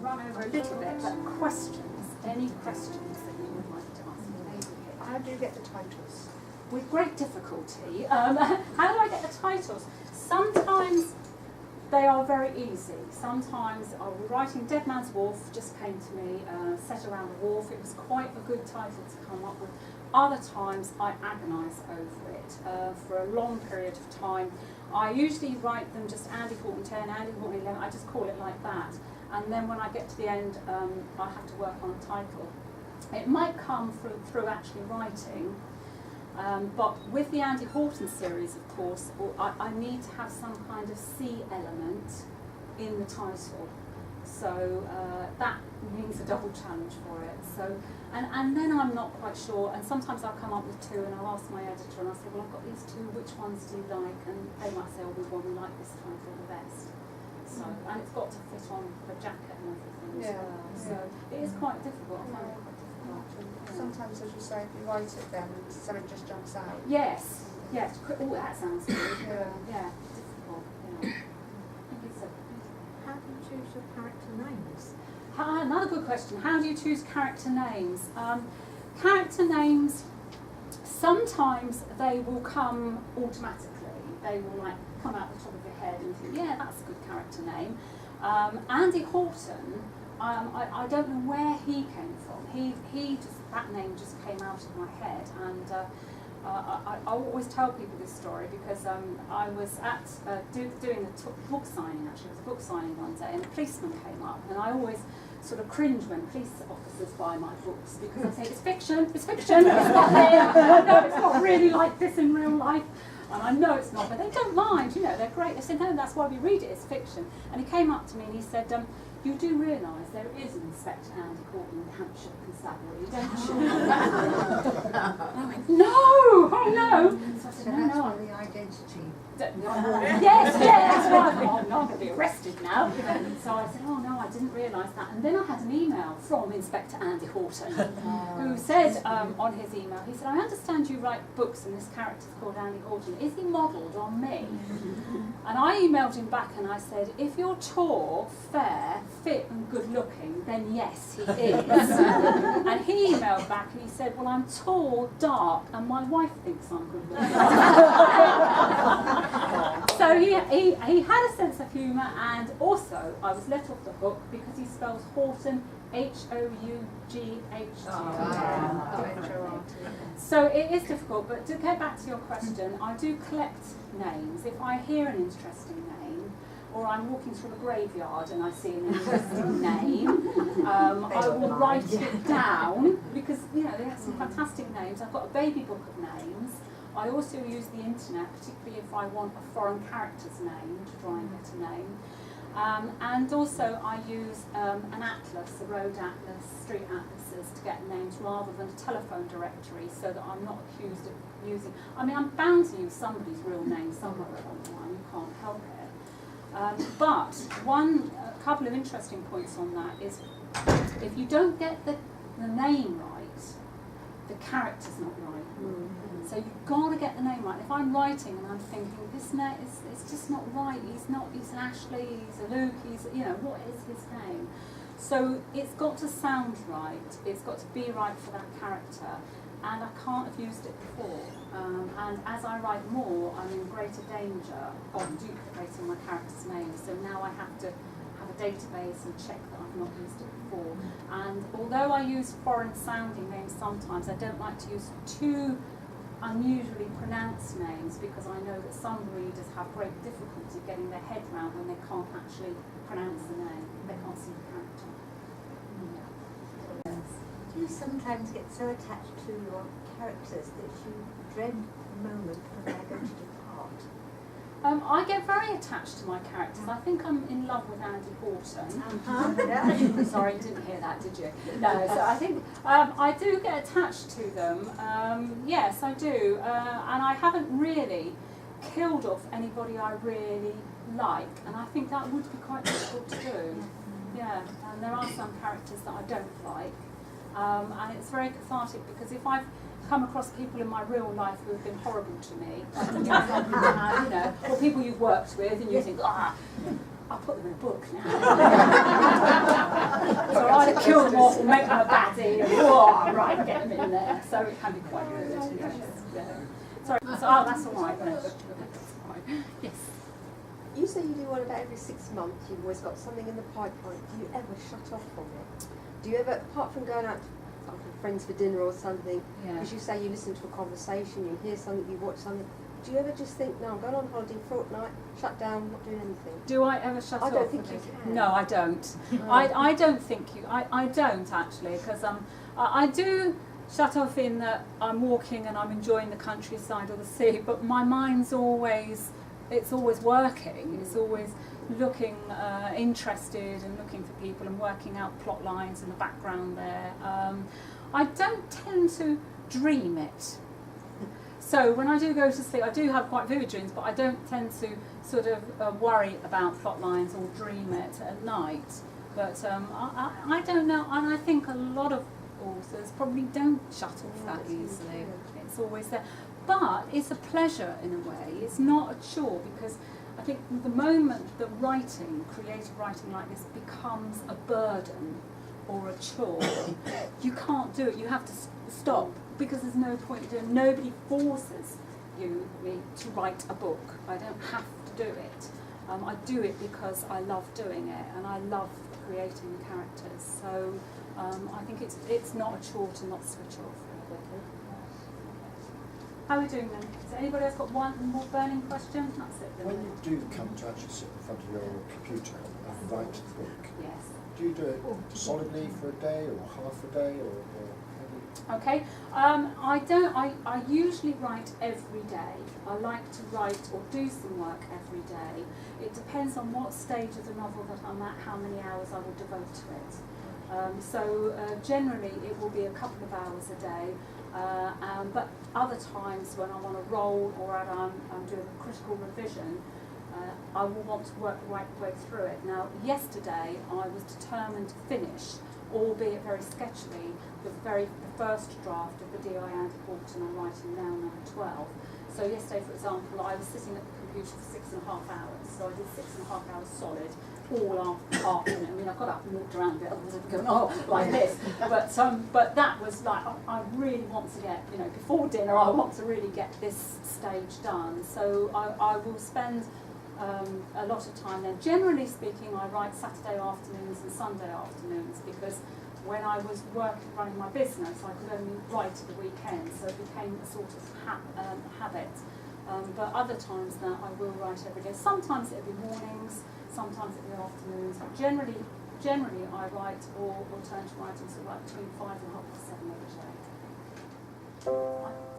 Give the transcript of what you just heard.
run over a little bit, but questions, any questions that you would like to ask me? How do you get the titles? With great difficulty. How do I get the titles? Sometimes they are very easy. Sometimes I was writing Dead Man's Wharf, just came to me, set around the wharf. It was quite a good title to come up with. Other times I agonise over it for a long period of time. I usually write them just Andy Horton 10, Andy Horton 11, I just call it like that. And then when I get to the end, I have to work on a title. It might come through actually writing, but with the Andy Horton series, of course, I need to have some kind of C element in the title. So that means a double challenge for it. So, and then I'm not quite sure, and sometimes I'll come up with two and I'll ask my editor and I'll say, well, I've got these two, which ones do you like? And they might say, oh, we like this title the best. So, and it's got to fit on the jacket and everything as well. So it is quite difficult. I find it quite difficult. Sometimes, as you say, if you write it then and something just jumps out. Yes. Oh, that sounds good. Yeah, difficult. Yeah. I think it's How do you choose your character names? Another good question. How do you choose character names? Character names, sometimes they will come automatically. They will like come out the top of your head and think, yeah, that's a good character name. Andy Horton, I don't know where he came from. He just, that name just came out of my head, and I always tell people this story because I was at doing a book signing, actually. It was a book signing one day, and a policeman came up, and I always sort of cringe when police officers buy my books because I say, it's fiction, it's not real, I know it's not really like this in real life, and I know it's not, but they don't mind, you know, they're great. They said, no, that's why we read it, it's fiction. And he came up to me and he said, you do realise there is an Inspector Andy Horton in Hampshire Constabulary, don't you? I went, no, oh no. So I said, no. The identity. Yes, that's right. Oh no, I'm going to be arrested now. So I said, oh no, I didn't realise that. And then I had an email from Inspector Andy Horton, who said on his email, he said, I understand you write books and this character's called Andy Horton. Is he modelled on me? And I emailed him back and I said, if you're tall, fair, fit and good looking, then yes, he is. And he emailed back and he said, well, I'm tall, dark, and my wife thinks I'm good looking. So he had a sense of humour, and also I was let off the hook because he spells Horton H-O-U-G-H-T. So it is difficult, but to get back to your question, I do collect names. If I hear an interesting name, or I'm walking through a graveyard and I see an interesting name, I will write it down because, you know, they have some fantastic names. I've got a baby book of names. I also use the internet, particularly if I want a foreign character's name to try and get a name. And also I use an atlas, a road atlas, street atlases to get names rather than a telephone directory, so that I'm not accused of using... I mean, I'm bound to use somebody's real name somewhere along the line, you can't help it. But a couple of interesting points on that is if you don't get the name right, the character's not right. So you've got to get the name right. If I'm writing and I'm thinking, this name it's just not right, he's an Ashley, he's a Luke, what is his name? So it's got to sound right, it's got to be right for that character, and I can't have used it before. And as I write more, I'm in greater danger of duplicating my character's name. So now I have to have a database and check that I've not used it before. And although I use foreign sounding names sometimes, I don't like to use too unusually pronounced names because I know that some readers have great difficulty getting their head around when they can't actually pronounce the name. They can't see the character. Yes. Do you sometimes get so attached to your characters that you dread the moment when they're going to depart? I get very attached to my characters. I think I'm in love with Andy Horton. Sorry, you didn't hear that, did you? No, so I think I do get attached to them. Yes, I do. And I haven't really killed off anybody I really like. And I think that would be quite difficult to do. Yeah, and there are some characters that I don't like. And it's very cathartic because if I've come across people in my real life who have been horrible to me, or people you've worked with and you think, I'll put them in a book now. kill them off or make them a baddie, and whoa, right, get them in there. So it can be quite good. Yes. Yeah. Sorry, so, oh, that's all right. No, that's all right. Yes. You say you do one about every 6 months, you've always got something in the pipeline. Do you ever shut off from it? Do you ever, apart from going out with friends for dinner or something, because you say you listen to a conversation, you hear something, you watch something, do you ever just think, no, I'm going on holiday for a fortnight, shut down, not doing anything? Do I ever shut off? I don't think you can. No, I don't. I don't think you, I don't actually, because I do shut off in that I'm walking and I'm enjoying the countryside or the sea, but my mind's always, it's always working, it's always looking interested and looking for people and working out plot lines in the background there. I don't tend to dream it. So when I do go to sleep, I do have quite vivid dreams, but I don't tend to sort of worry about plot lines or dream it at night. But I don't know, and I think a lot of authors probably don't shut off that easily. It's always there. But it's a pleasure in a way, it's not a chore, because I think the moment that writing, creative writing like this, becomes a burden or a chore, you can't do it, you have to stop, because there's no point in doing it. Nobody forces me to write a book. I don't have to do it. I do it because I love doing it, and I love creating the characters. So I think it's not a chore to not switch off. How are we doing then? Has anybody else got one more burning question? That's it. When you do come to actually sit in front of your computer and write the book, yes. Do you do it solidly for a day or half a day or Okay, I don't. I usually write every day. I like to write or do some work every day. It depends on what stage of the novel that I'm at, how many hours I will devote to it. So generally it will be a couple of hours a day. But other times when I'm on a roll or I'm doing a critical revision, I will want to work the right way through it. Now, yesterday I was determined to finish, albeit very sketchily, the first draft of the D.I. Andy Horton I'm writing now, number 12. So yesterday, for example, I was sitting at the computer for 6.5 hours. So I did 6.5 hours solid, all afternoon. I mean, I got up and walked around a bit, otherwise I'd be going, oh, like this. But that was like, I really want to get, before dinner, I want to really get this stage done. So I will spend a lot of time then. Generally speaking, I write Saturday afternoons and Sunday afternoons, because when I was running my business, I could only write at the weekend, so it became a sort of habit. But other times now, I will write every day. Sometimes it'll be mornings, sometimes it'll be afternoons. But generally, I write or turn to writing, so like between 5 and 7 every day.